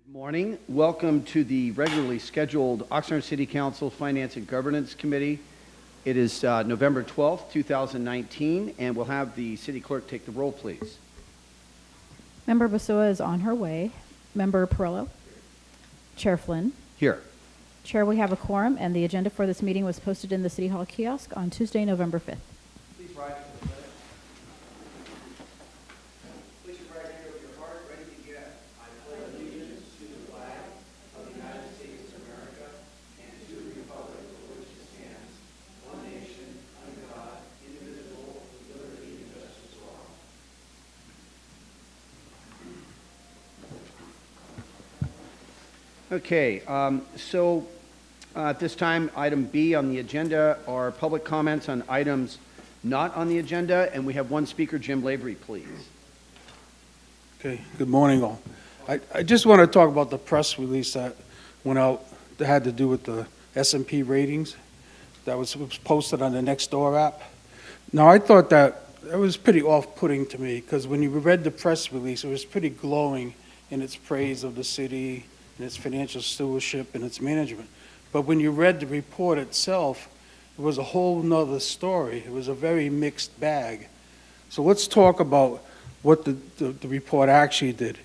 Good morning. Welcome to the regularly scheduled Oxnard City Council Finance and Governance Committee. It is November 12th, 2019, and we'll have the city clerk take the roll, please. Member Basua is on her way. Member Perillo? Chair Flynn? Here. Chair, we have a quorum, and the agenda for this meeting was posted in the City Hall kiosk on Tuesday, November 5th. Please rise for the pledge. Please your right hand over your heart, ready to begin. I pledge allegiance to the flag of the United States of America and to the republic for which it stands, one nation, under God, indivisible, with liberty and justice for all. Okay, at this time, item B on the agenda are public comments on items not on the agenda, and we have one speaker, Jim Lavery, please. Okay, good morning all. I just want to talk about the press release that went out that had to do with the S&P ratings that was posted on the Nextdoor app. Now, I thought that was pretty off-putting to me because when you read the press release, it was pretty glowing in its praise of the city and its financial stewardship and its management. But when you read the report itself, it was a whole nother story. It was a very mixed bag. So let's talk about what the report actually did.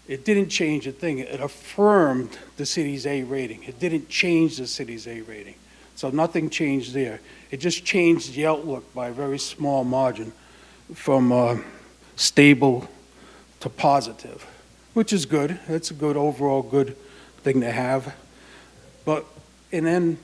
It didn't change a thing. It affirmed the city's A rating. It didn't change the city's A rating. So nothing changed there. It just changed the outlook by a very small margin from stable to positive, which is good. It's a good overall good thing to have. And then,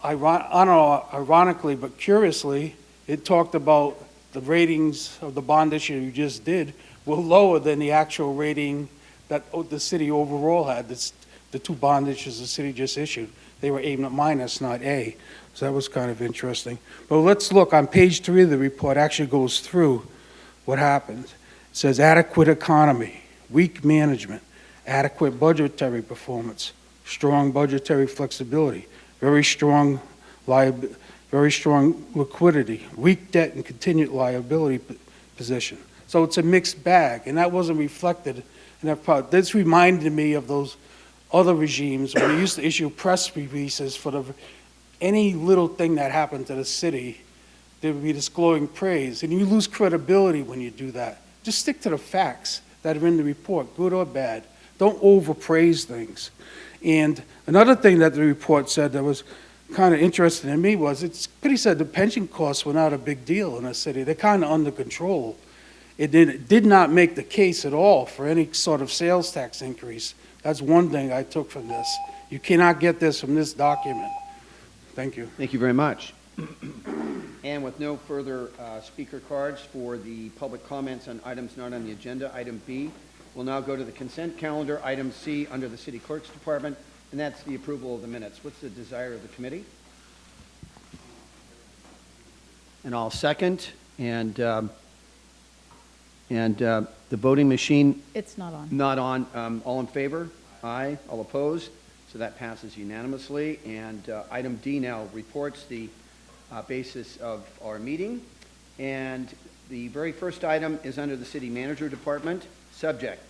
ironically but curiously, it talked about the ratings of the bond issue you just did were lower than the actual rating that the city overall had. The two bond issues the city just issued. They were A minus, not A. So that was kind of interesting. But let's look. On page 3 of the report actually goes through what happened. It says adequate economy, weak management, adequate budgetary performance, strong budgetary flexibility, very strong liquidity, weak debt and continued liability position. So it's a mixed bag, and that wasn't reflected in that part. This reminded me of those other regimes when they used to issue press releases for any little thing that happened to the city. There would be this glowing praise, and you lose credibility when you do that. Just stick to the facts that are in the report, good or bad. Don't overpraise things. And another thing that the report said that was kind of interesting to me was it's pretty said the pension costs were not a big deal in the city. They're kind of under control. It did not make the case at all for any sort of sales tax increase. That's one thing I took from this. You cannot get this from this document. Thank you. Thank you very much. And with no further speaker cards for the public comments on items not on the agenda, item B, we'll now go to the consent calendar, item C, under the City Clerk's Department, and that's the approval of the minutes. What's the desire of the committee? And I'll second. And the voting machine? It's not on. Not on. All in favor? Aye. All opposed? So that passes unanimously. And item D now reports the basis of our meeting. And the very first item is under the City Manager Department. Subject,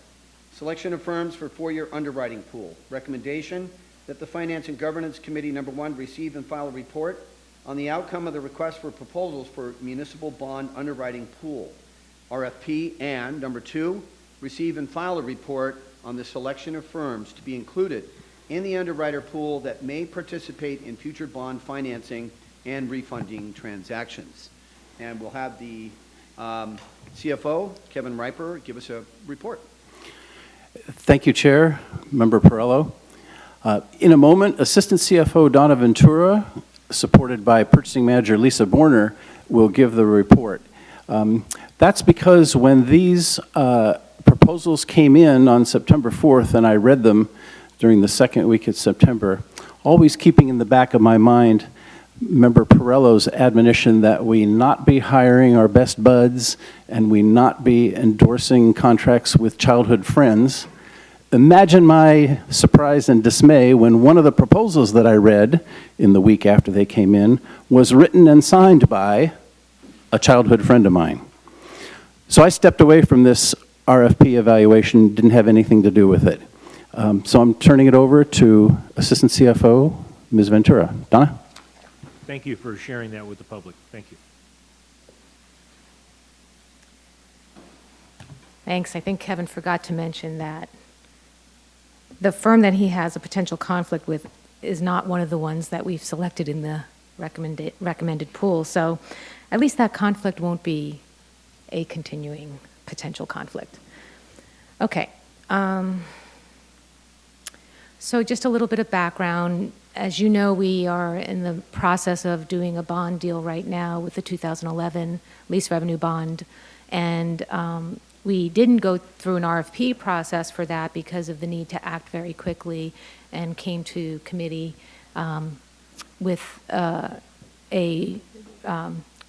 selection of firms for four-year underwriting pool. Recommendation that the Finance and Governance Committee, number 1, receive and file a report on the outcome of the request for proposals for municipal bond underwriting pool, RFP, and number 2, receive and file a report on the selection of firms to be included in the underwriter pool that may participate in future bond financing and refunding transactions. And we'll have the CFO, Kevin Riper, give us a report. Thank you, Chair. Member Perillo. In a moment, Assistant CFO Donna Ventura, supported by Purchasing Manager Lisa Borner, will give the report. That's because when these proposals came in on September 4th, and I read them during the second week of September, always keeping in the back of my mind Member Perillo's admonition that we not be hiring our best buds and we not be endorsing contracts with childhood friends. Imagine my surprise and dismay when one of the proposals that I read in the week after they came in was written and signed by a childhood friend of mine. So I stepped away from this RFP evaluation, didn't have anything to do with it. So I'm turning it over to Assistant CFO, Ms. Ventura. Donna? Thank you for sharing that with the public. Thank you. Thanks. I think Kevin forgot to mention that the firm that he has a potential conflict with is not one of the ones that we've selected in the recommended pool. So at least that conflict won't be a continuing potential conflict. Okay. So just a little bit of background. As you know, we are in the process of doing a bond deal right now with the 2011 lease revenue bond. And we didn't go through an RFP process for that because of the need to act very quickly, and came to committee with a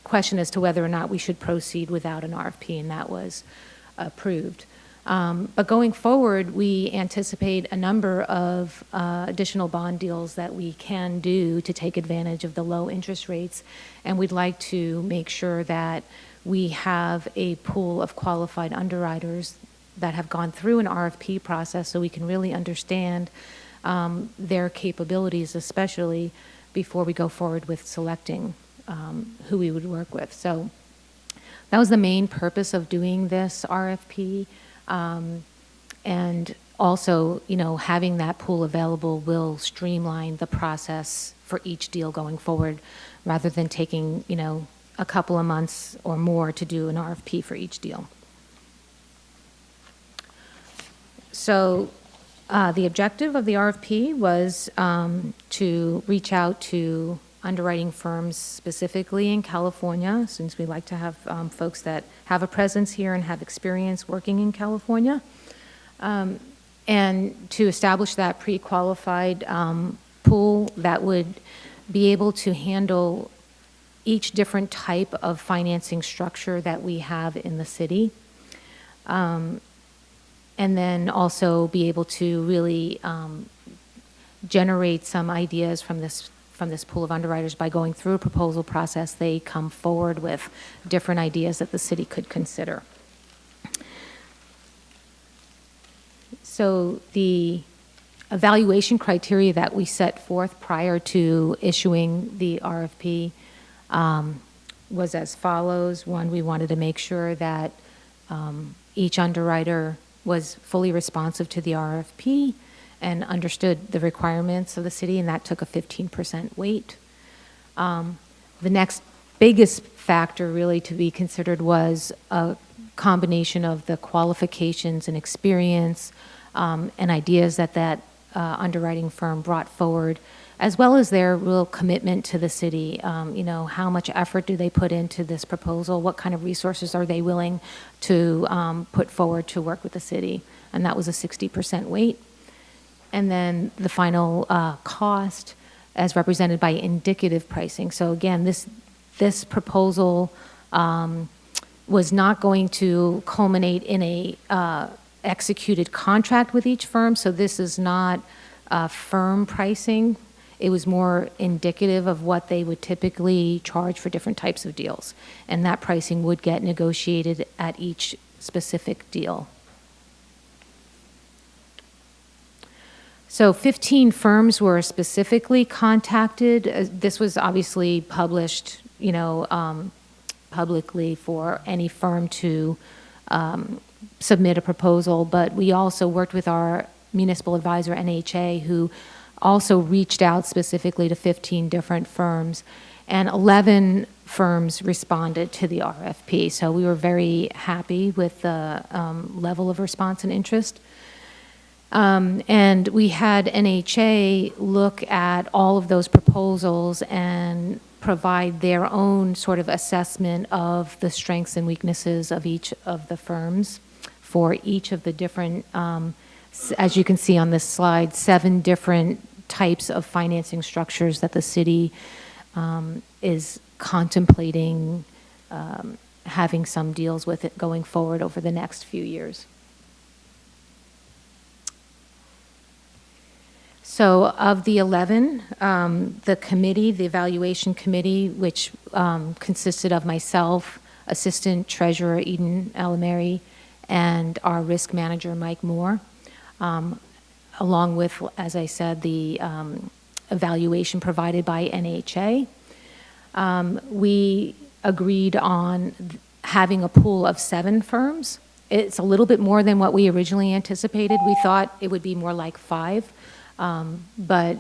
question as to whether or not we should proceed without an RFP, and that was approved. But going forward, we anticipate a number of additional bond deals that we can do to take advantage of the low interest rates, and we'd like to make sure that we have a pool of qualified underwriters that have gone through an RFP process so we can really understand their capabilities, especially before we go forward with selecting who we would work with. So that was the main purpose of doing this RFP. And also, having that pool available will streamline the process for each deal going forward, rather than taking, a couple of months or more to do an RFP for each deal. So the objective of the RFP was to reach out to underwriting firms specifically in California, since we like to have folks that have a presence here and have experience working in California, and to establish that pre-qualified pool that would be able to handle each different type of financing structure that we have in the city. And then also be able to really generate some ideas from this pool of underwriters. By going through a proposal process, they come forward with different ideas that the city could consider. So the evaluation criteria that we set forth prior to issuing the RFP was as follows. One, we wanted to make sure that each underwriter was fully responsive to the RFP and understood the requirements of the city, and that took a 15% weight. The next biggest factor really to be considered was a combination of the qualifications and experience and ideas that underwriting firm brought forward, as well as their real commitment to the city. How much effort do they put into this proposal? What kind of resources are they willing to put forward to work with the city? And that was a 60% weight. And then the final cost, as represented by indicative pricing. So again, this proposal was not going to culminate in a executed contract with each firm. So this is not firm pricing. It was more indicative of what they would typically charge for different types of deals. And that pricing would get negotiated at each specific deal. So 15 firms were specifically contacted. This was obviously published, publicly for any firm to submit a proposal, but we also worked with our municipal advisor, NHA, who also reached out specifically to 15 different firms, and 11 firms responded to the RFP. So we were very happy with the level of response and interest. And we had NHA look at all of those proposals and provide their own sort of assessment of the strengths and weaknesses of each of the firms for each of the different, as you can see on this slide, 7 different types of financing structures that the city is contemplating having some deals with it going forward over the next few years. So of the 11, the committee, the evaluation committee, which consisted of myself, Assistant Treasurer Eden Alameri, and our risk manager, Mike Moore, along with, as I said, the evaluation provided by NHA. We agreed on having a pool of 7 firms. It's a little bit more than what we originally anticipated. We thought it would be more like 5, but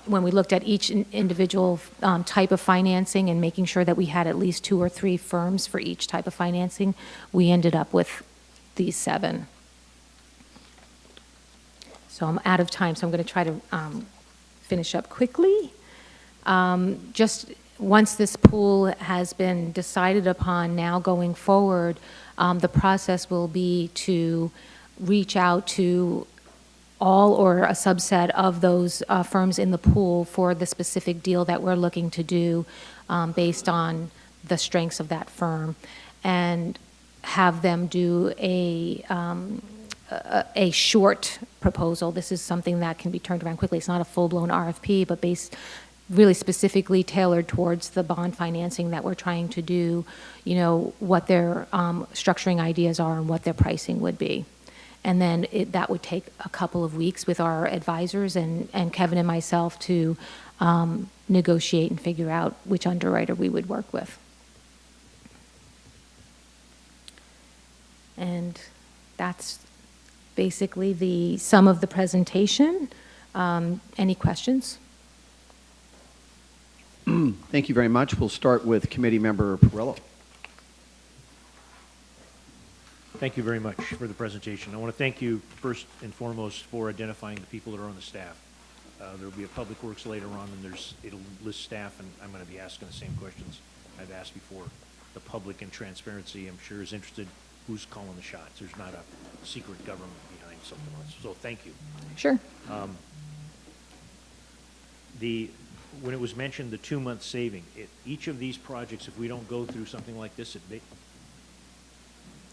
when we looked at each individual type of financing and making sure that we had at least 2 or 3 firms for each type of financing, we ended up with these 7. So I'm out of time, so I'm going to try to finish up quickly. Just once this pool has been decided upon, now going forward, the process will be to reach out to all or a subset of those firms in the pool for the specific deal that we're looking to do based on the strengths of that firm, and have them do a short proposal. This is something that can be turned around quickly. It's not a full-blown RFP, but really specifically tailored towards the bond financing that we're trying to do, what their structuring ideas are and what their pricing would be. And then that would take a couple of weeks with our advisors and Kevin and myself to negotiate and figure out which underwriter we would work with. And that's basically the sum of the presentation. Any questions? Thank you very much. We'll start with Committee Member Perillo. Thank you very much for the presentation. I want to thank you first and foremost for identifying the people that are on the staff. There will be a Public Works later on, and it'll list staff, and I'm going to be asking the same questions I've asked before. The public and transparency, I'm sure, is interested who's calling the shots. There's not a secret government behind something else. So thank you. Sure. When it was mentioned, the 2-month saving, each of these projects, if we don't go through something like this,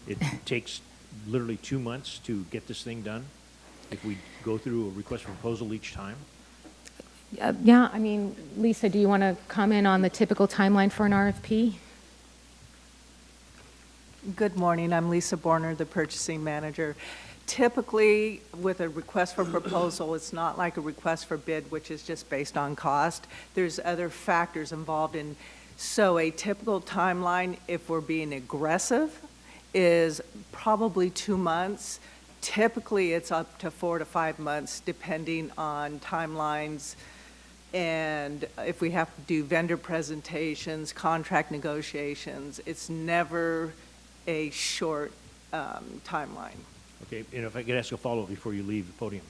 it takes literally 2 months to get this thing done, if we go through a request for proposal each time? Yeah, I mean, Lisa, do you want to comment on the typical timeline for an RFP? Good morning. I'm Lisa Borner, the purchasing manager. Typically, with a request for proposal, it's not like a request for bid, which is just based on cost. There's other factors involved in. So a typical timeline, if we're being aggressive, is probably 2 months. Typically, it's up to 4 to 5 months, depending on timelines. And if we have to do vendor presentations, contract negotiations, it's never a short timeline. Okay, and if I could ask a follow-up before you leave the podium.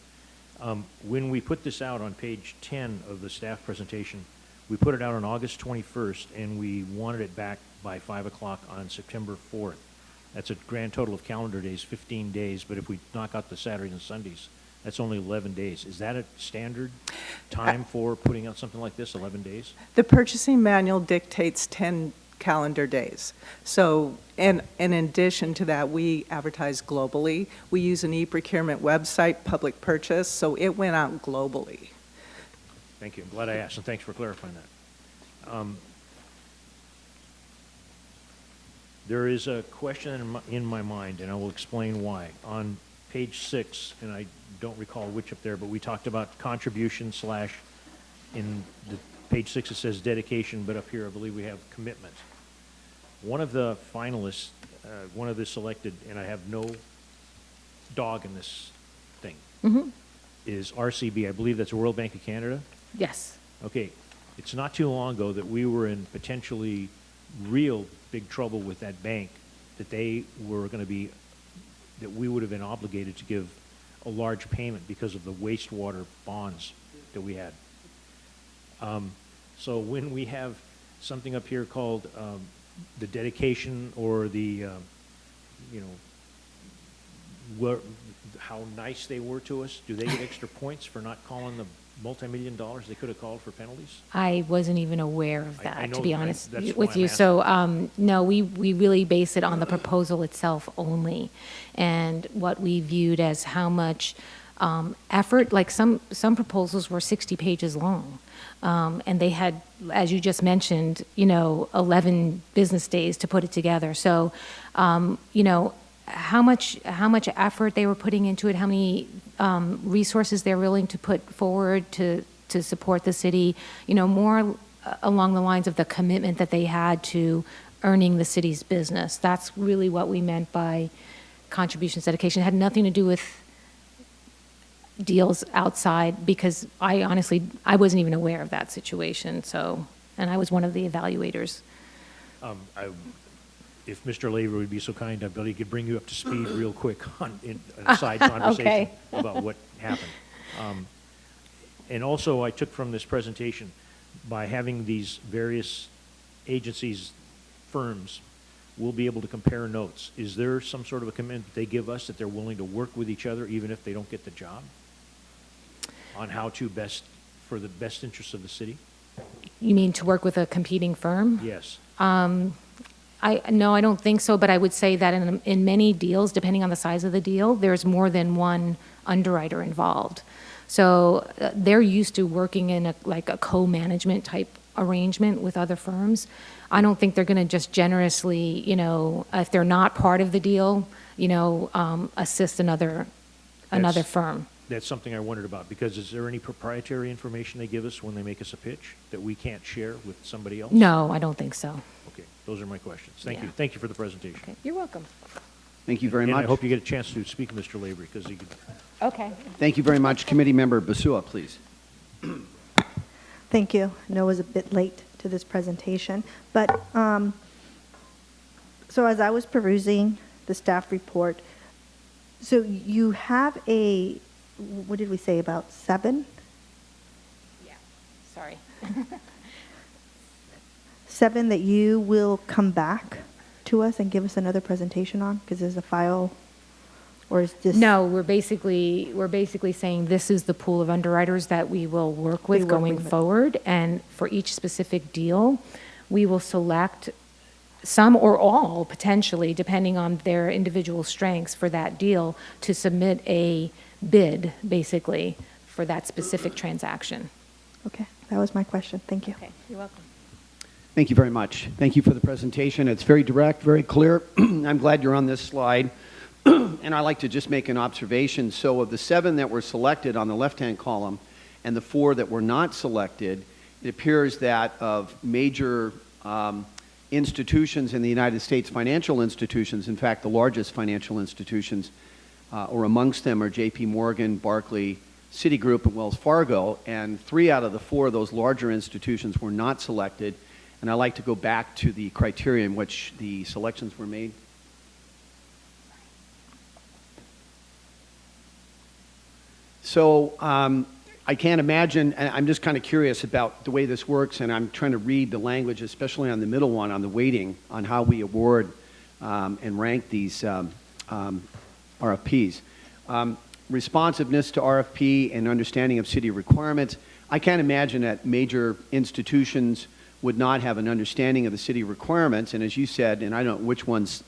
When we put this out on page 10 of the staff presentation, we put it out on August 21st, and we wanted it back by 5 o'clock on September 4th. That's a grand total of calendar days, 15 days, but if we knock out the Saturdays and Sundays, that's only 11 days. Is that a standard time for putting out something like this, 11 days? The purchasing manual dictates 10 calendar days. So, and in addition to that, we advertise globally. We use an e-procurement website, Public Purchase, so it went out globally. Thank you. I'm glad I asked, and thanks for clarifying that. There is a question in my mind, and I will explain why. On page 6, and I don't recall which up there, but we talked about contribution / in the page 6 it says dedication, but up here I believe we have commitment. One of the finalists, one of the selected, and I have no dog in this thing, is RCB. I believe that's World Bank of Canada. Yes. Okay, it's not too long ago that we were in potentially real big trouble with that bank, that they were going to be, that we would have been obligated to give a large payment because of the wastewater bonds that we had. So when we have something up here called the dedication or the, how nice they were to us, do they get extra points for not calling the multi-million dollars they could have called for penalties? I wasn't even aware of I that, know, to be honest that's why with I'm you. asking. So, no, we really base it on the proposal itself only, and what we viewed as how much effort. Like some proposals were 60 pages long, and they had, as you just mentioned, 11 business days to put it together. So, how much effort they were putting into it, how many resources they're willing to put forward to support the city, more along the lines of the commitment that they had to earning the city's business. That's really what we meant by contributions dedication. It had nothing to do with deals outside, because I wasn't even aware of that situation. So, and I was one of the evaluators. If Mr. Laver would be so kind, I bet he could bring you up to speed real quick on a side conversation Okay. about what happened. And also, I took from this presentation, by having these various agencies, firms, we'll be able to compare notes. Is there some sort of a commitment that they give us that they're willing to work with each other even if they don't get the job? On how to for the best interests of the city? You mean to work with a competing firm? Yes. No, I don't think so, but I would say that in many deals, depending on the size of the deal, there's more than one underwriter involved. So they're used to working in a co-management type arrangement with other firms. I don't think they're going to just generously, if they're not part of the deal, assist another firm. That's something I wondered about, because is there any proprietary information they give us when they make us a pitch that we can't share with somebody else? No, I don't think so. Okay, those are my questions. Thank Yeah. you. Thank you for the presentation. Okay, you're welcome. Thank you very And much. I hope you get a chance to speak to Mr. Lavery, because he could. Okay. Thank you very much. Committee Member Basua, please. Thank you. I know it was a bit late to this presentation, but so as I was perusing the staff report, so you have what did we say, about 7? Yeah, sorry. 7 that you will come back to us and give us another presentation on, because there's a file, or is this? No, we're basically saying this is the pool of underwriters that we will work with going forward, and for each specific deal, we will select some or all, potentially, depending on their individual strengths for that deal, to submit a bid, basically, for that specific transaction. Okay, that was my question. Thank you. Okay, you're welcome. Thank you very much. Thank you for the presentation. It's very direct, very clear. I'm glad you're on this slide. And I'd like to just make an observation. So of the 7 that were selected on the left-hand column and the 4 that were not selected, it appears that of major institutions in the United States, financial institutions, in fact, the largest financial institutions, or amongst them are J.P. Morgan, Barclays, Citigroup, and Wells Fargo, and 3 out of the 4 of those larger institutions were not selected. And I'd like to go back to the criteria in which the selections were made. So I can't imagine, and I'm just kind of curious about the way this works, and I'm trying to read the language, especially on the middle one, on the weighting, on how we award and rank these RFPs. Responsiveness to RFP and understanding of city requirements. I can't imagine that major institutions would not have an understanding of the city requirements, and as you said, and I don't know which ones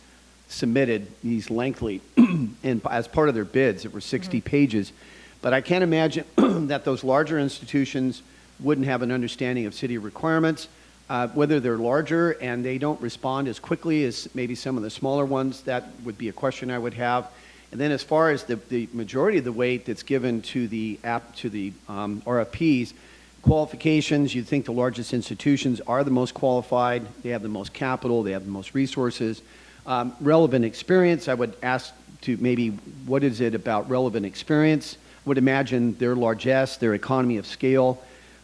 submitted these lengthily and as part of their bids, it were 60 pages, but I can't imagine that those larger institutions wouldn't have an understanding of city requirements, whether they're larger and they don't respond as quickly as maybe some of the smaller ones. That would be a question I would have. And then as far as the majority of the weight that's given to the RFPs, qualifications, you'd think the largest institutions are the most qualified, they have the most capital, they have the most resources. Relevant experience, I would ask to maybe what is it about relevant experience? I would imagine their largesse, their economy of scale,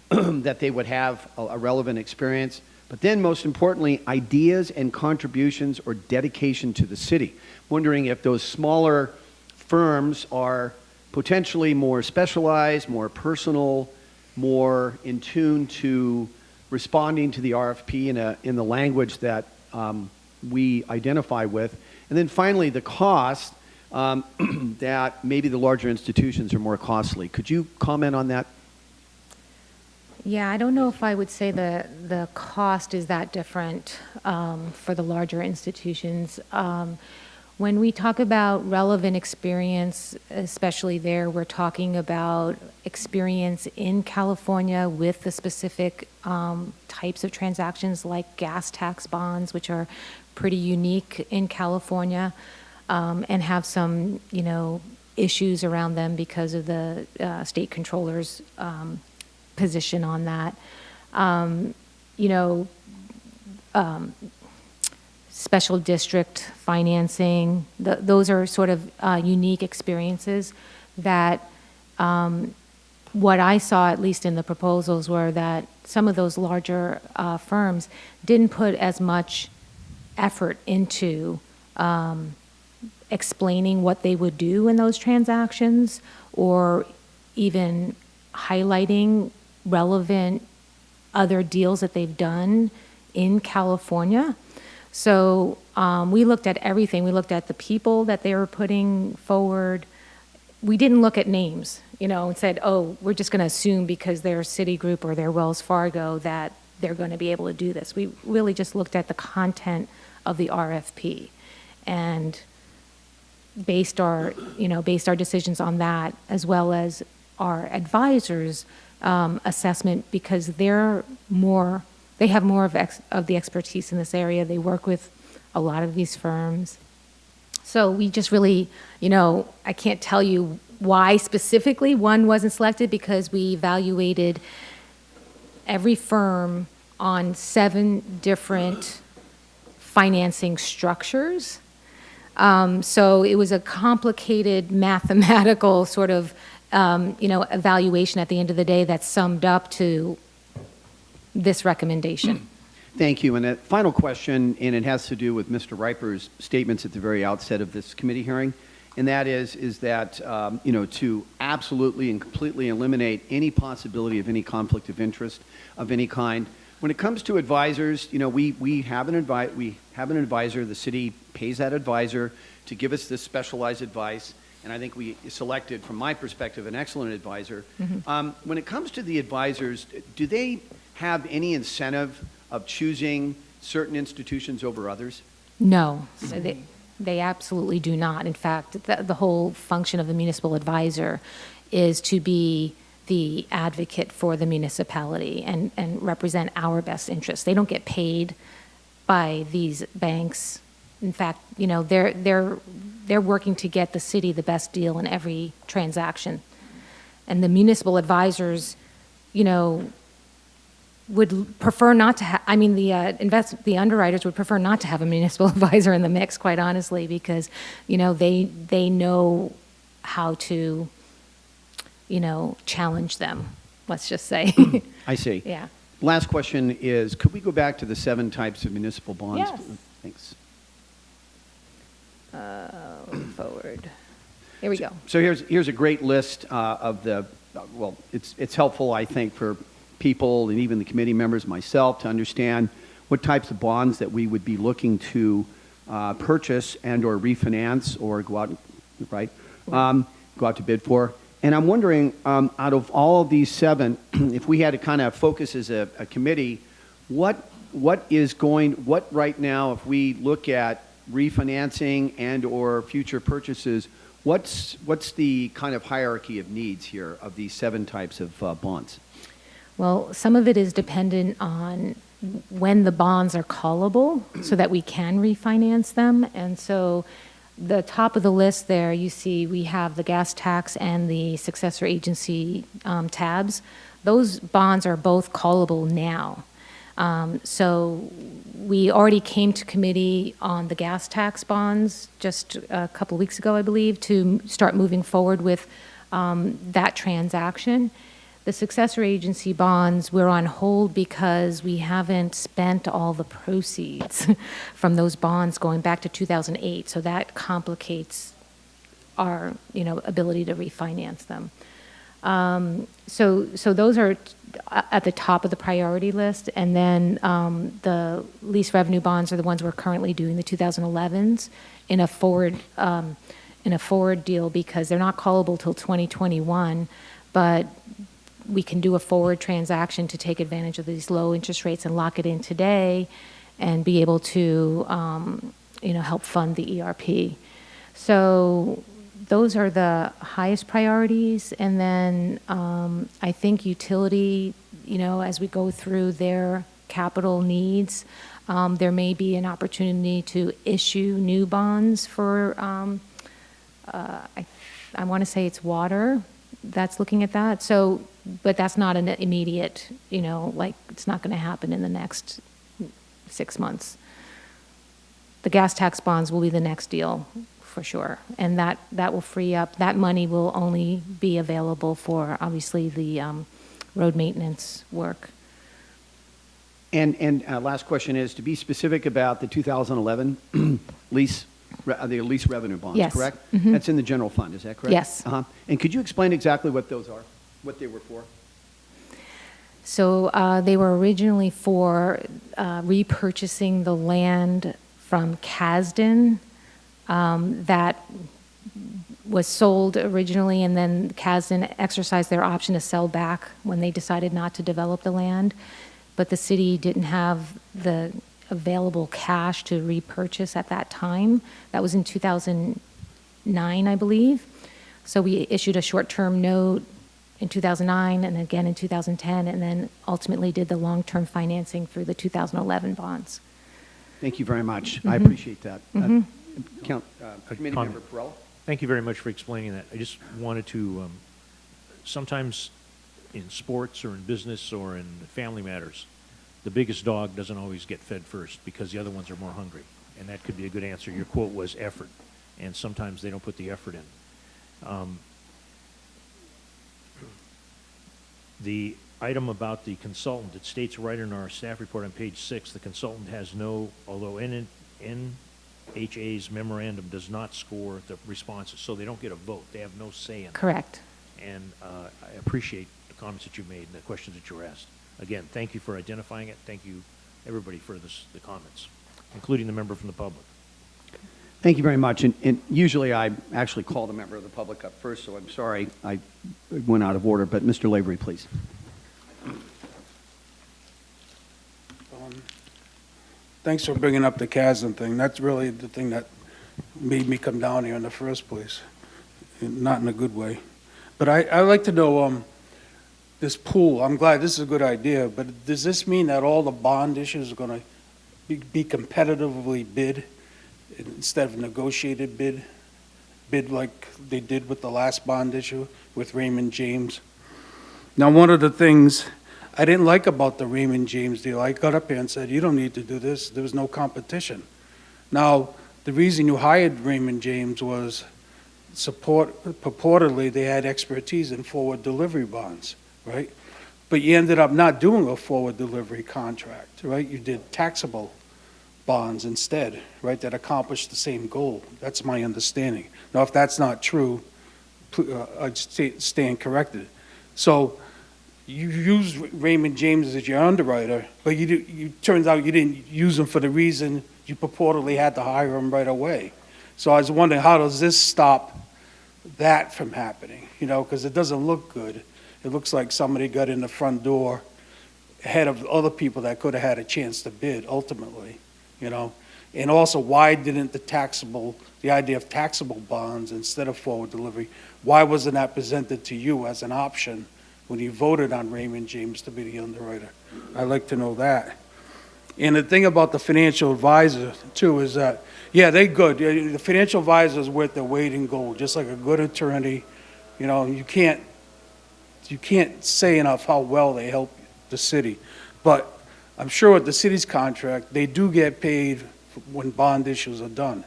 that they would have a relevant experience. But then most importantly, ideas and contributions or dedication to the city. Wondering if those smaller firms are potentially more specialized, more personal, more in tune to responding to the RFP in the language that we identify with. And then finally, the cost, that maybe the larger institutions are more costly. Could you comment on that? Yeah, I don't know if I would say the cost is that different for the larger institutions. When we talk about relevant experience, especially there, we're talking about experience in California with the specific types of transactions like gas tax bonds, which are pretty unique in California. and have some, issues around them because of the state controller's position on that. You know, special district financing, those are sort of unique experiences that what I saw, at least in the proposals, were that some of those larger firms didn't put as much effort into explaining what they would do in those transactions, or even highlighting relevant other deals that they've done in California. So we looked at everything. We looked at the people that they were putting forward. We didn't look at names, and said, oh, we're just going to assume because they're Citigroup or they're Wells Fargo that they're going to be able to do this. We really just looked at the content of the RFP and based our decisions on that, as well as our advisors' assessment, because they have more of the expertise in this area. They work with a lot of these firms. So we just really, I can't tell you why specifically one wasn't selected, because we evaluated every firm on 7 different financing structures. So it was a complicated mathematical sort of, evaluation at the end of the day that summed up to this recommendation. Thank you. And a final question, and it has to do with Mr. Riper's statements at the very outset of this committee hearing, and that is that, to absolutely and completely eliminate any possibility of any conflict of interest of any kind. When it comes to advisors, we have an advisor. The city pays that advisor to give us this specialized advice, and I think we selected, from my perspective, an excellent advisor. Mm-hmm. When it comes to the advisors, do they have any incentive of choosing certain institutions over others? No, they absolutely do not. In fact, the whole function of the municipal advisor is to be the advocate for the municipality and represent our best interests. They don't get paid by these banks. In fact, they're working to get the city the best deal in every transaction. And the municipal advisors, would prefer not to have, the underwriters would prefer not to have a municipal advisor in the mix, quite honestly, because, they know how to, challenge them, let's just say. I see. Yeah. Last question is, could we go back to the 7 types of municipal bonds? Yes. Thanks. Forward. Here we go. So here's a great list of the, it's helpful, I think, for people and even the committee members, myself, to understand what types of bonds that we would be looking to purchase and or refinance or go out to bid for. And I'm wondering, out of all of these 7, if we had to kind of focus as a committee, what right now, if we look at refinancing and or future purchases, what's the kind of hierarchy of needs here of these 7 types of bonds? Well, some of it is dependent on when the bonds are callable so that we can refinance them. And so the top of the list there, you see we have the gas tax and the successor agency tabs. Those bonds are both callable now. So we already came to committee on the gas tax bonds just a couple weeks ago, I believe, to start moving forward with that transaction. The successor agency bonds, we're on hold because we haven't spent all the proceeds from those bonds going back to 2008. So that complicates our, ability to refinance them. So those are at the top of the priority list. And then the lease revenue bonds are the ones we're currently doing, the 2011s, in a forward deal, because they're not callable till 2021, but we can do a forward transaction to take advantage of these low interest rates and lock it in today and be able to, help fund the ERP. So those are the highest priorities. And then I think utility, as we go through their capital needs. There may be an opportunity to issue new bonds for, I want to say it's water that's looking at that. So, but that's not an immediate, like, it's not going to happen in the next 6 months. The gas tax bonds will be the next deal, for sure. And that will free up, that money will only be available for, obviously, the road maintenance work. And last question is, to be specific about the 2011 lease, the lease revenue bonds, Yes. correct? Mhm. That's in the general fund, is that correct? Yes. Uh-huh. And could you explain exactly what those are, what they were for? So they were originally for repurchasing the land from Kasdan that was sold originally, and then Kasdan exercised their option to sell back when they decided not to develop the land. But the city didn't have the available cash to repurchase at that time. That was in 2009, I believe. So we issued a short-term note in 2009 and again in 2010, and then ultimately did the long-term financing through the 2011 bonds. Thank you very much. I appreciate that. Committee comment. Member Perrella? Thank you very much for explaining that. I just wanted to, sometimes in sports or in business or in family matters, the biggest dog doesn't always get fed first because the other ones are more hungry. And that could be a good answer. Your quote was effort. And sometimes they don't put the effort in. The item about the consultant, it states right in our staff report on page 6, the consultant has no, although NHA's memorandum does not score the responses, so they don't get a vote. They have no say in it. Correct. And I appreciate the comments that you made and the questions that you were asked. Again, thank you for identifying it. Thank you, everybody, for the comments, including the member from the public. Thank you very much. And usually I actually call the member of the public up first, so I'm sorry I went out of order. But Mr. Lavery, please. Thanks for bringing up the Kasdan thing. That's really the thing that made me come down here in the first place, not in a good way. But I'd like to know this pool. I'm glad this is a good idea, but does this mean that all the bond issues are going to be competitively bid instead of negotiated bid like they did with the last bond issue with Raymond James? Now, one of the things I didn't like about the Raymond James deal, I got up here and said, you don't need to do this. There was no competition. Now, the reason you hired Raymond James was purportedly they had expertise in forward delivery bonds, right? But you ended up not doing a forward delivery contract, right? You did taxable bonds instead, right, that accomplished the same goal. That's my understanding. Now, if that's not true, I'd stand corrected. So you used Raymond James as your underwriter, but turns out you didn't use him for the reason you purportedly had to hire him right away. So I was wondering, how does this stop that from happening? Because it doesn't look good. It looks like somebody got in the front door ahead of other people that could have had a chance to bid ultimately, And also, why didn't the idea of taxable bonds instead of forward delivery, why wasn't that presented to you as an option when you voted on Raymond James to be the underwriter? I'd like to know that. And the thing about the financial advisor, too, is that, yeah, they're good. The financial advisor is worth their weight in gold, just like a good attorney. You can't say enough how well they help the city. But I'm sure with the city's contract, they do get paid when bond issues are done.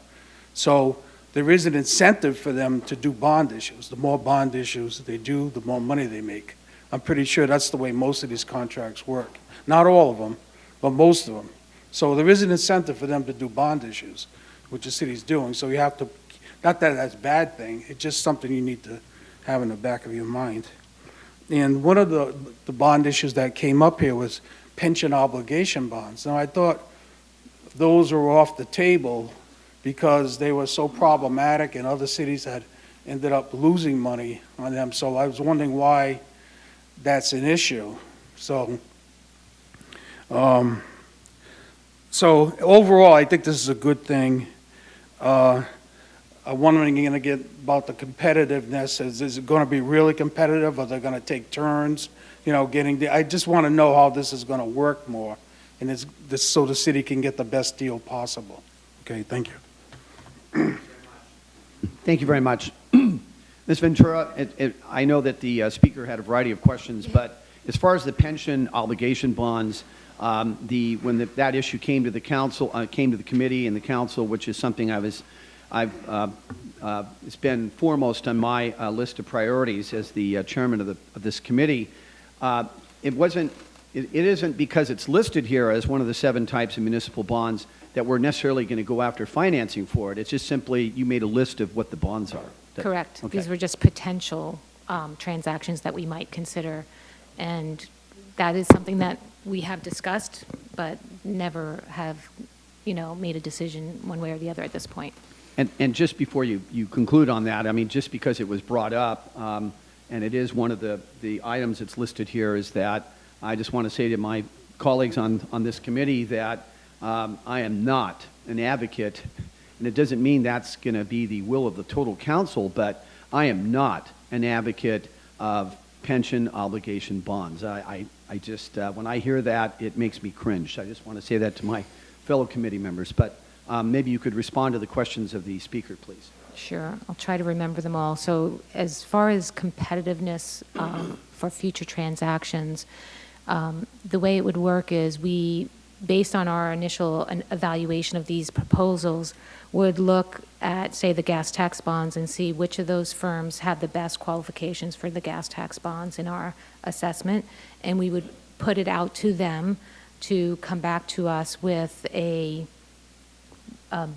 So there is an incentive for them to do bond issues. The more bond issues they do, the more money they make. I'm pretty sure that's the way most of these contracts work. Not all of them, but most of them. So there is an incentive for them to do bond issues, which the city's doing. So you have to, not that that's a bad thing, it's just something you need to have in the back of your mind. And one of the bond issues that came up here was pension obligation bonds. Now, I thought those were off the table because they were so problematic and other cities had ended up losing money on them. So I was wondering why that's an issue. So overall, I think this is a good thing. I'm wondering again about the competitiveness. Is it going to be really competitive? Are they going to take turns? I just want to know how this is going to work more and it's, this, so the city can get the best deal possible. Okay, thank you. Thank you very much. Ms. Ventura, I know that the speaker had a variety of questions, but as far as the pension obligation bonds, when that issue came to the council, came to the committee and the council, which is something it's been foremost on my list of priorities as the chairman of this committee. It isn't because it's listed here as one of the 7 types of municipal bonds that we're necessarily going to go after financing for it. It's just simply you made a list of what the bonds are. Correct. Okay. These were just potential transactions that we might consider. And that is something that we have discussed, but never have, made a decision one way or the other at this point. And just before you conclude on that, I mean, just because it was brought up, and it is one of the items that's listed here, is that I just want to say to my colleagues on this committee that I am not an advocate, and it doesn't mean that's going to be the will of the total council, but I am not an advocate of pension obligation bonds. I just, when I hear that, it makes me cringe. I just want to say that to my fellow committee members. But maybe you could respond to the questions of the speaker, please. Sure. I'll try to remember them all. So as far as competitiveness for future transactions, the way it would work is we, based on our initial evaluation of these proposals, would look at, say, the gas tax bonds and see which of those firms have the best qualifications for the gas tax bonds in our assessment, and we would put it out to them to come back to us with a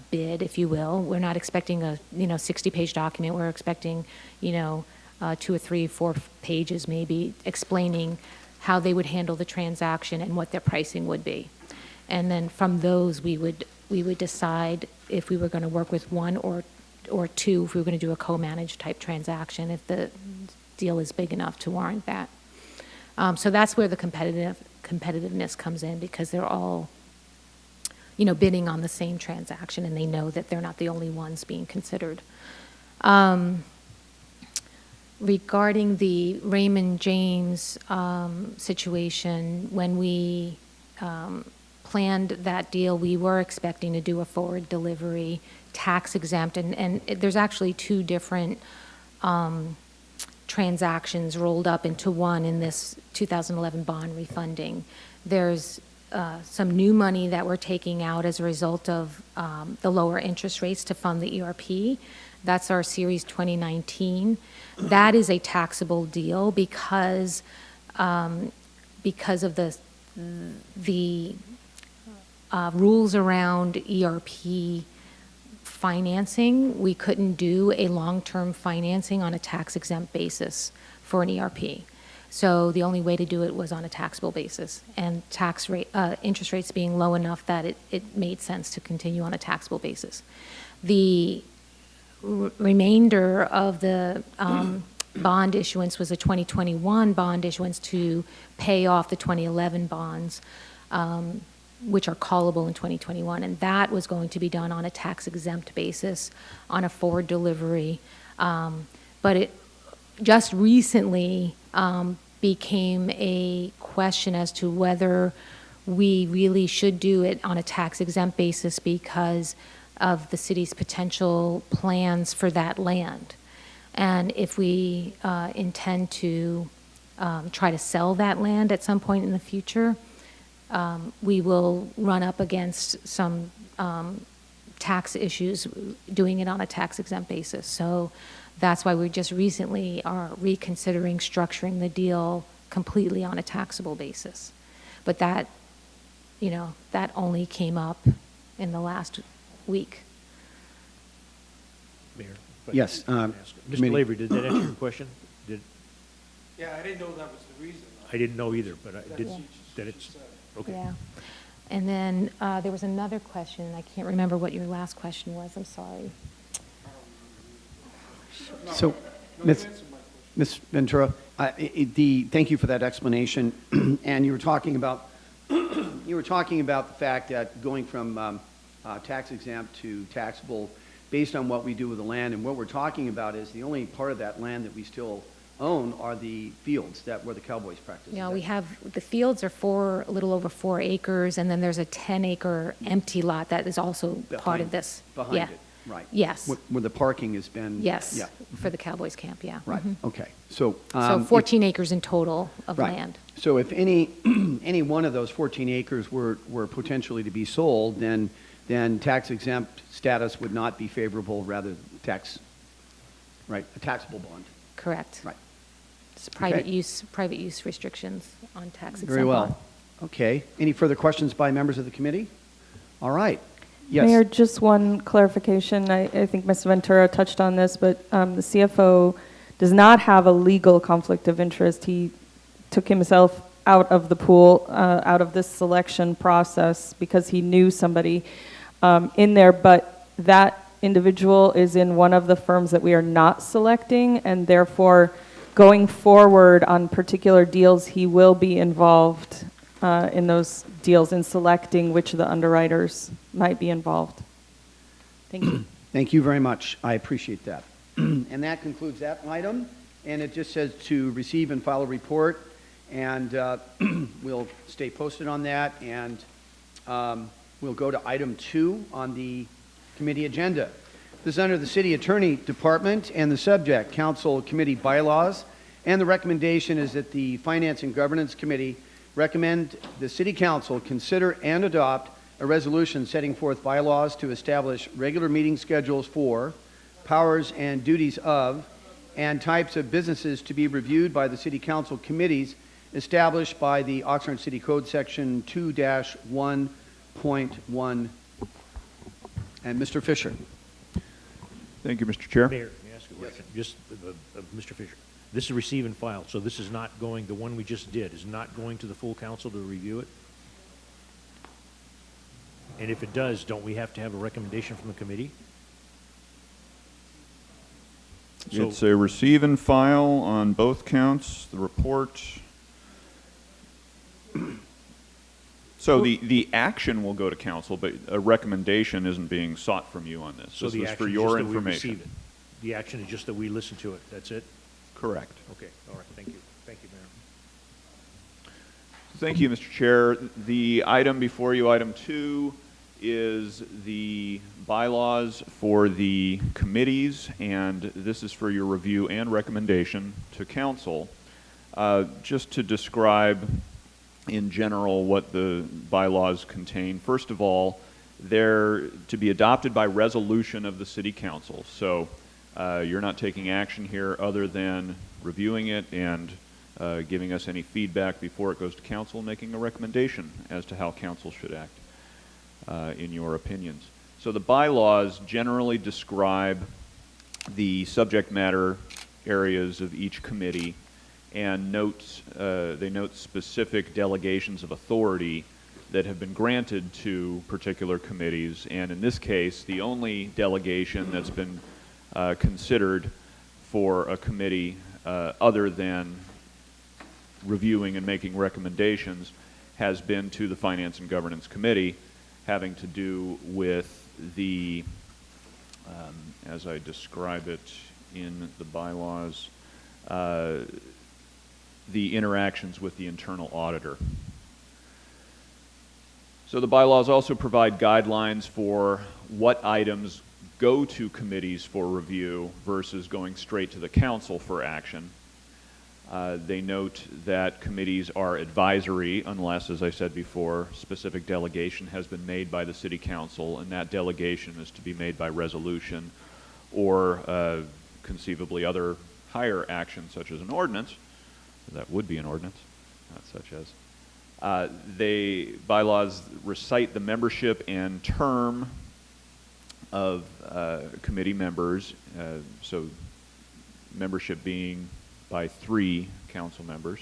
bid, if you will. We're not expecting a 60-page document. We're expecting 2 or 3, 4 pages maybe explaining how they would handle the transaction and what their pricing would be. And then from those, we would decide if we were going to work with one or 2, if we were going to do a co-managed type transaction, if the deal is big enough to warrant that. So that's where the competitiveness comes in, because they're all, bidding on the same transaction, and they know that they're not the only ones being considered. Regarding the Raymond James situation, when we planned that deal, we were expecting to do a forward delivery, tax exempt, and there's actually 2 different transactions rolled up into one in this 2011 bond refunding. There's some new money that we're taking out as a result of the lower interest rates to fund the ERP. That's our Series 2019. That is a taxable deal because of the rules around ERP financing. We couldn't do a long-term financing on a tax-exempt basis for an ERP. So the only way to do it was on a taxable basis, and interest rates being low enough that it made sense to continue on a taxable basis. The remainder of the bond issuance was a 2021 bond issuance to pay off the 2011 bonds, which are callable in 2021, and that was going to be done on a tax-exempt basis on a forward delivery. But it just recently became a question as to whether we really should do it on a tax-exempt basis because of the city's potential plans for that land. And if we intend to try to sell that land at some point in the future, we will run up against some tax issues doing it on a tax-exempt basis. So that's why we just recently are reconsidering structuring the deal completely on a taxable basis. But that, that only came up in the last week. Mayor? Yes, Mr. committee. Lavery, did that answer your question? Yeah, I didn't know that was the reason. I didn't know either, but I did, that it's, okay. Yeah. And then there was another question, and I can't remember what your last question was. I'm sorry. So, Ms. Ventura, thank you for that explanation. And you were talking about the fact that going from tax exempt to taxable based on what we do with the land, and what we're talking about is the only part of that land that we still own are the fields that where the Cowboys practice. Yeah, Is we that- have, the fields are a little over 4 acres, and then there's a 10-acre empty lot that is also part Behind- of this. Behind Yeah. it, right. Yes. Where the parking has been. Yes, Yeah, for the Cowboys camp, yeah. right, Mhm. okay. So. So if- 14 acres in total of Right. land. So if any, any one of those 14 acres were potentially to be sold, then tax exempt status would not be favorable, rather tax, right, a taxable bond. Correct. Right. It's Okay. private use restrictions on tax exempt Very bond. well. Okay. Any further questions by members of the committee? All right. Yes. Mayor, just one clarification. I think Ms. Ventura touched on this, but the CFO does not have a legal conflict of interest. He took himself out of the pool, out of this selection process because he knew somebody in there, but that individual is in one of the firms that we are not selecting, and therefore, going forward on particular deals, he will be involved in those deals in selecting which of the underwriters might be involved. Thank you. Thank you very much. I appreciate that. And that concludes that item. And it just says to receive and file a report. And we'll stay posted on that. And we'll go to item 2 on the committee agenda. This is under the City Attorney Department, and the subject, Council Committee Bylaws. And the recommendation is that the Finance and Governance Committee recommend the City Council consider and adopt a resolution setting forth bylaws to establish regular meeting schedules for, powers and duties of, and types of businesses to be reviewed by the City Council committees established by the Oxnard City Code Section 2-1.1. And Mr. Fisher. Thank you, Mr. Chair. Mayor, may I ask a question? Just, Mr. Fisher, this is receive and file, so this is not going, the one we just did, is not going to the full council to review it? And if it does, don't we have to have a recommendation from the committee? So- It's a receive and file on both counts, the report. So the action will go to council, but a recommendation isn't being sought from you on this. So This the is action for is your just that we information. receive it. The action is just that we listen to it, that's it? Correct. Okay, all right, thank you. Thank you, Mayor. Thank you, Mr. Chair. The item before you, item 2, is the bylaws for the committees, and this is for your review and recommendation to council. Just to describe in general what the bylaws contain. First of all, they're to be adopted by resolution of the City Council. So you're not taking action here other than reviewing it and giving us any feedback before it goes to council and making a recommendation as to how council should act in your opinions. So the bylaws generally describe the subject matter areas of each committee and they note specific delegations of authority that have been granted to particular committees. And in this case, the only delegation that's been considered for a committee other than reviewing and making recommendations has been to the Finance and Governance Committee, having to do with the, as I describe it in the bylaws, the interactions with the internal auditor. So the bylaws also provide guidelines for what items go to committees for review versus going straight to the council for action. They note that committees are advisory unless, as I said before, specific delegation has been made by the City Council, and that delegation is to be made by resolution or conceivably other higher action such as an ordinance. That would be an ordinance, not such as. Bylaws recite the membership and term of committee members, so membership being by 3 council members.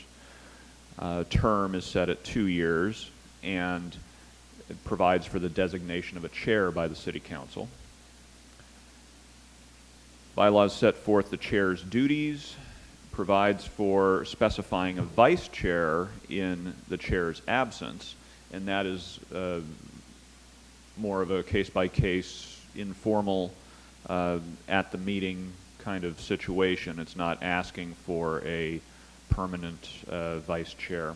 Term is set at 2 years, and it provides for the designation of a chair by the City Council. Bylaws set forth the chair's duties, provides for specifying a vice chair in the chair's absence, and that is more of a case-by-case, informal, at the meeting kind of situation. It's not asking for a permanent vice chair.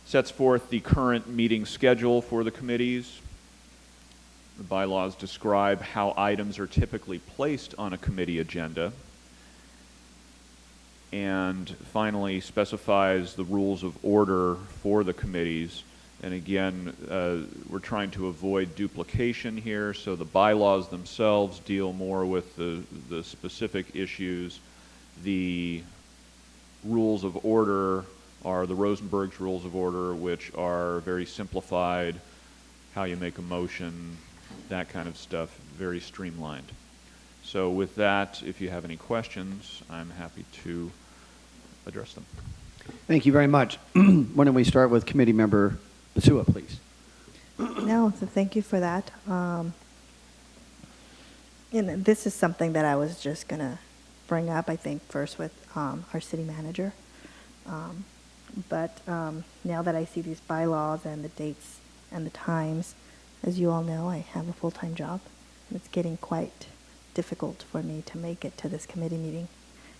Sets forth the current meeting schedule for the committees. The bylaws describe how items are typically placed on a committee agenda. And finally specifies the rules of order for the committees. And again, we're trying to avoid duplication here, so the bylaws themselves deal more with the specific issues. The rules of order are the Rosenberg's rules of order, which are very simplified, how you make a motion, that kind of stuff, very streamlined. So with that, if you have any questions, I'm happy to address them. Thank you very much. Why don't we start with Committee Member Basua, please? No, so thank you for that. And this is something that I was just going to bring up, I think, first with our city manager. But now that I see these bylaws and the dates and the times, as you all know, I have a full-time job. And it's getting quite difficult for me to make it to this committee meeting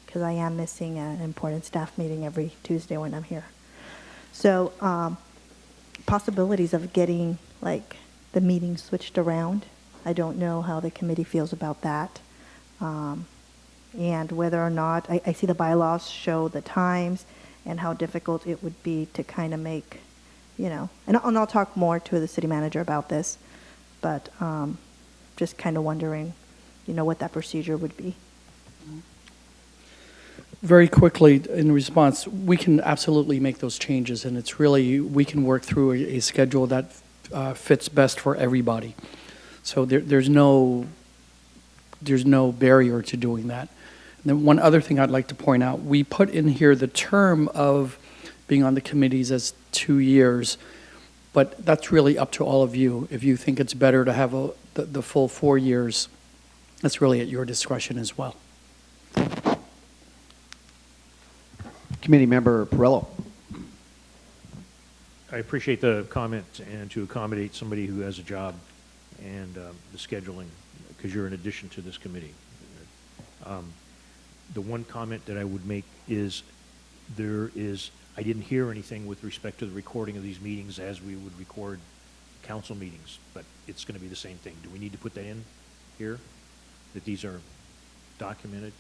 because I am missing an important staff meeting every Tuesday when I'm here. So possibilities of getting like the meeting switched around. I don't know how the committee feels about that. And whether or not, I see the bylaws show the times and how difficult it would be to kind of make, you know, and I'll talk more to the city manager about this, but just kind of wondering, you know, what that procedure would be. Very quickly, in response, we can absolutely make those changes, and it's really, we can work through a schedule that fits best for everybody. So there's no barrier to doing that. And then one other thing I'd like to point out, we put in here the term of being on the committees as 2 years, but that's really up to all of you. If you think it's better to have the full 4 years, that's really at your discretion as well. Committee Member Perillo. I appreciate the comment and to accommodate somebody who has a job and the scheduling, because you're in addition to this committee. The one comment that I would make is I didn't hear anything with respect to the recording of these meetings as we would record council meetings, but it's going to be the same thing. Do we need to put that in here, that these are documented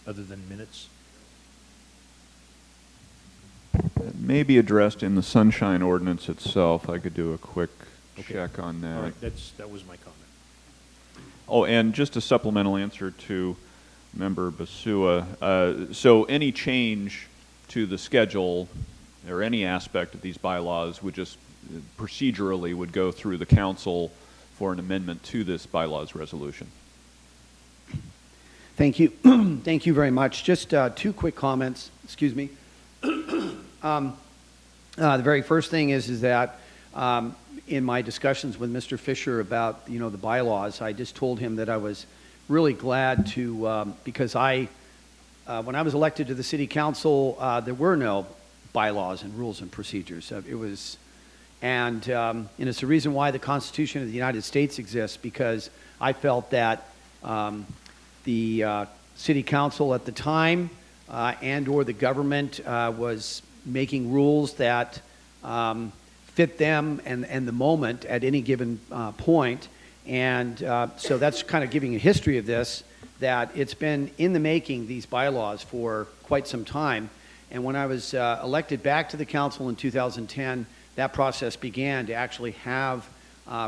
other than minutes? It may be addressed in the Sunshine Ordinance itself. I could do a quick check on that. All right, that was my comment. Oh, and just a supplemental answer to Member Basua. So any change to the schedule or any aspect of these bylaws would just procedurally would go through the council for an amendment to this bylaws resolution. Thank you. Thank you very much. Just 2 quick comments. Excuse me. The very first thing is that in my discussions with Mr. Fisher about, you know, the bylaws, I just told him that I was really glad to, because when I was elected to the city council, there were no bylaws and rules and procedures. It was, and it's the reason why the Constitution of the United States exists, because I felt that the city council at the time and or the government was making rules that fit them and the moment at any given point. And so that's kind of giving a history of this, that it's been in the making, these bylaws, for quite some time. And when I was elected back to the council in 2010, that process began to actually have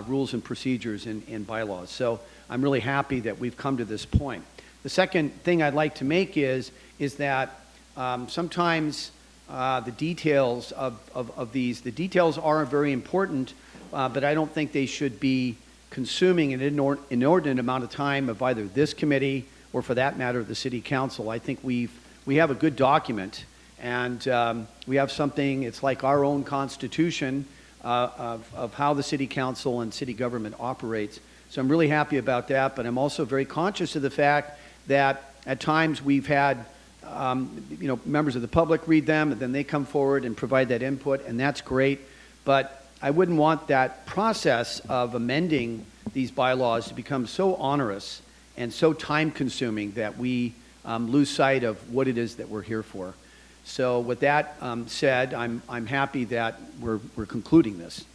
rules and procedures in bylaws. So I'm really happy that we've come to this point. The second thing I'd like to make is that sometimes the details of these, the details are very important, but I don't think they should be consuming an inordinate amount of time of either this committee or, for that matter, the city council. I think we have a good document, and we have something, it's like our own constitution of how the city council and city government operates. So I'm really happy about that, but I'm also very conscious of the fact that at times we've had members of the public read them, and then they come forward and provide that input, and that's great. But I wouldn't want that process of amending these bylaws to become so onerous and so time-consuming that we lose sight of what it is that we're here for. So with that said, I'm happy that we're concluding this.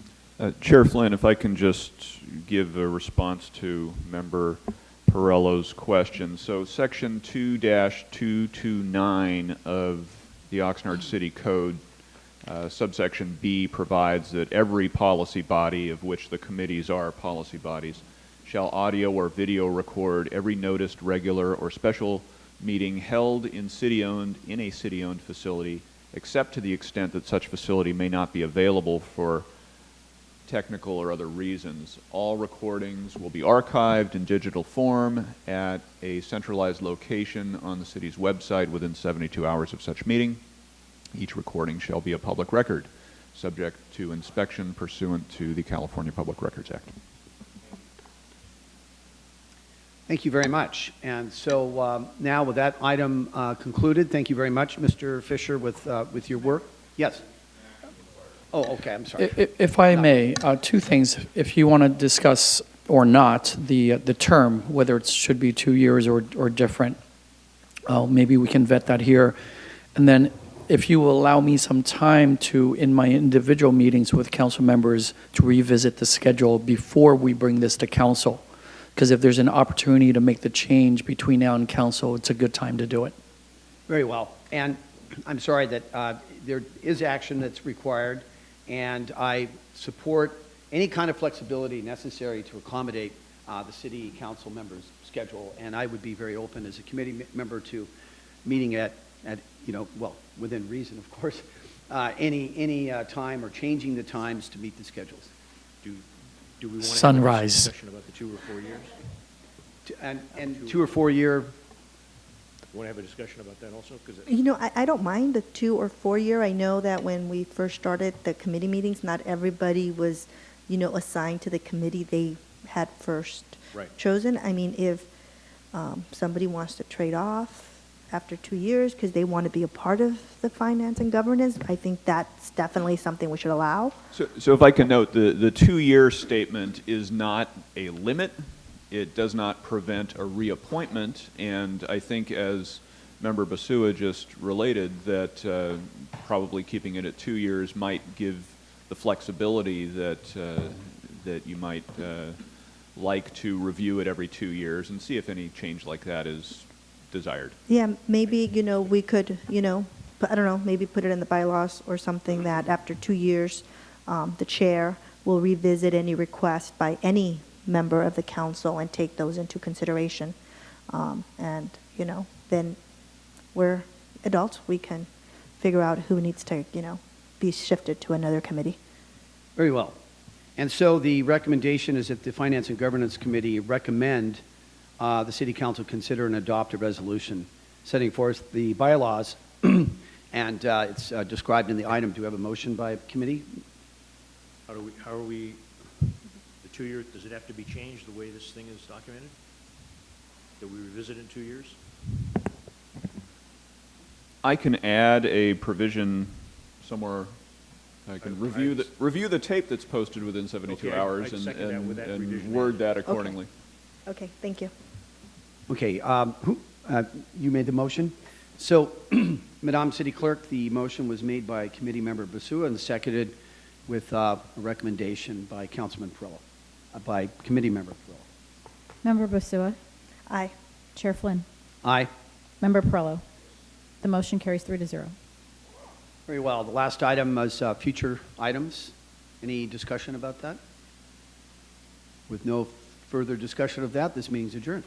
Chair Flynn, if I can just give a response to Member Perello's question. So Section 2-229 of the Oxnard City Code, subsection B, provides that every policy body, of which the committees are policy bodies, shall audio or video record every noticed regular or special meeting held in a city-owned facility, except to the extent that such facility may not be available for technical or other reasons. All recordings will be archived in digital form at a centralized location on the city's website within 72 hours of such meeting. Each recording shall be a public record, subject to inspection pursuant to the California Public Records Act. Thank you very much. And so now with that item concluded, thank you very much, Mr. Fisher, with your work. Yes. Oh, okay, I'm sorry. If I may, two things. If you want to discuss or not the term, whether it should be 2 years or different, maybe we can vet that here. And then if you will allow me some time to, in my individual meetings with council members, to revisit the schedule before we bring this to council. Because if there's an opportunity to make the change between now and council, it's a good time to do it. Very well. And I'm sorry that there is action that's required, and I support any kind of flexibility necessary to accommodate the city council members' schedule. And I would be very open as a committee member to meeting at well, within reason, of course, any time or changing the times to meet the schedules. Do we want to Sunrise. have a discussion about the 2 or 4 years? And 2 or 4 year. Want to have a discussion about that also? I don't mind the 2 or 4 year. I know that when we first started the committee meetings, not everybody was, assigned to the committee they had first chosen. I mean, if somebody wants to trade off after 2 years because they want to be a part of the finance and governance, I think that's definitely something we should allow. So if I can note, the 2-year statement is not a limit. It does not prevent a reappointment, and I think, as Member Basua just related, that probably keeping it at 2 years might give the flexibility that you might like to review it every 2 years and see if any change like that is desired. Yeah, maybe, we could, I don't know, maybe put it in the bylaws or something that after 2 years, the chair will revisit any request by any member of the council and take those into consideration. And, then we're adults, we can figure out who needs to, be shifted to another committee. Very well. And so the recommendation is that the Finance and Governance Committee recommend the City Council consider and adopt a resolution setting forth the bylaws, and it's described in the item. Do we have a motion by committee? How are we, the 2 years, does it have to be changed the way this thing is documented? That we revisit in 2 years? I can add a provision somewhere. I can review the tape that's posted within 72 hours and word that accordingly. Okay, thank you. Okay, you made the motion. So, Madam City Clerk, the motion was made by Committee Member Basua and seconded with a recommendation by Councilman Perello, by Committee Member Perello. Member Basua? Aye. Chair Flynn? Aye. Member Perello? The motion carries 3-0. Very well. The last item is future items. Any discussion about that? With no further discussion of that, this meeting is adjourned.